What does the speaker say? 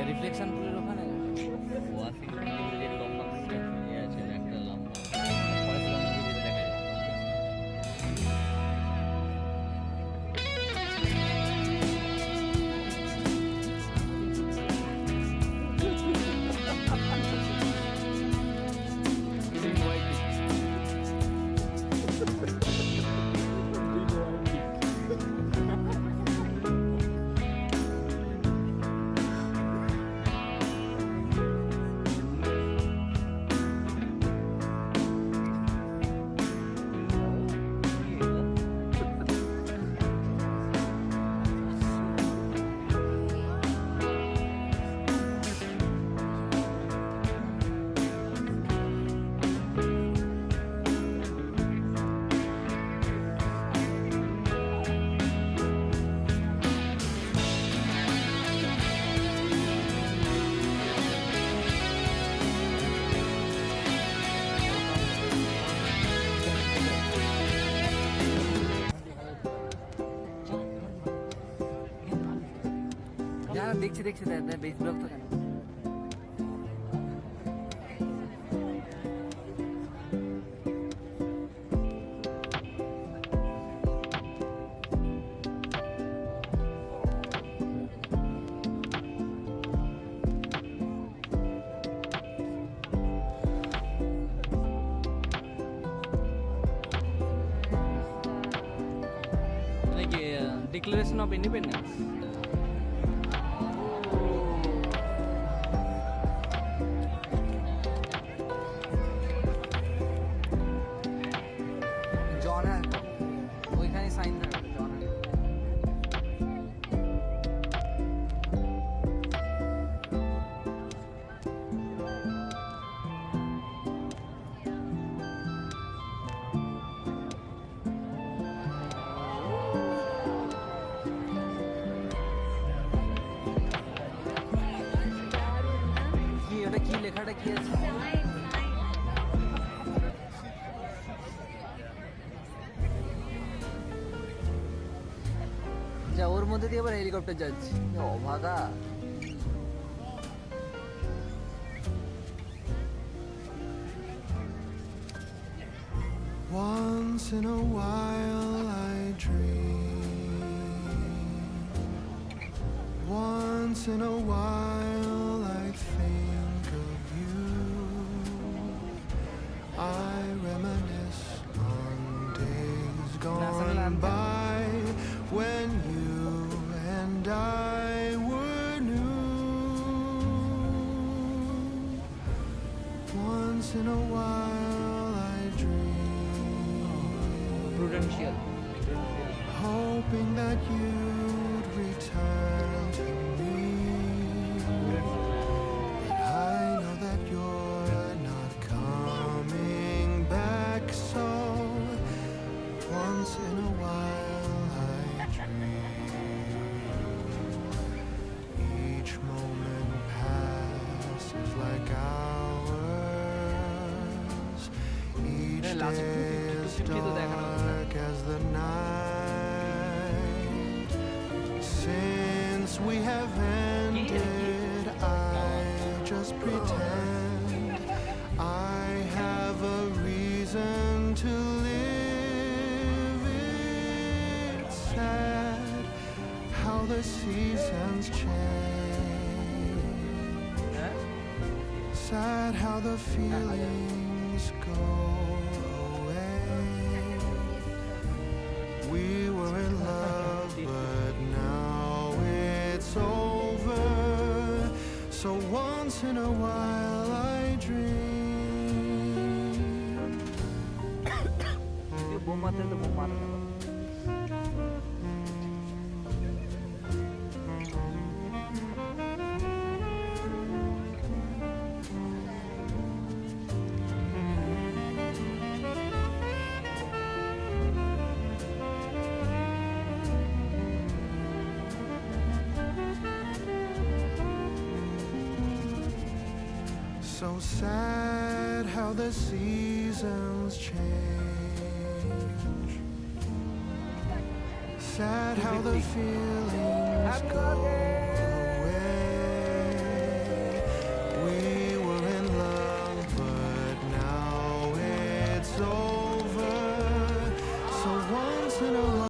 Reflection পুলের ওখানে দেখছি দেখছি বেশ বিরক্ত কেন Declaration of Independence. লেখাটা কি আছে যা ওর মধ্যে দিয়ে আবার হেলিকপ্টার যাচ্ছে অভাগা Once in a while I dream. Once in a while I think of you. I reminisce on days gone by when you and I were new. Once in a while I dream, Prudential. hoping that you'd return to me. But I know that you're not coming back, so once in a while I dream. Each moment passes like hours. Each day is dark as the night. Since we have ended, I just pretend I have a reason to live. It's sad how the seasons change. Sad how the feelings go away. We were in love, but now it's over. So once in a while I dream. ये बोम मारते हैं तो बोम मारते हैं. So sad how the seasons change. Sad how the feelings go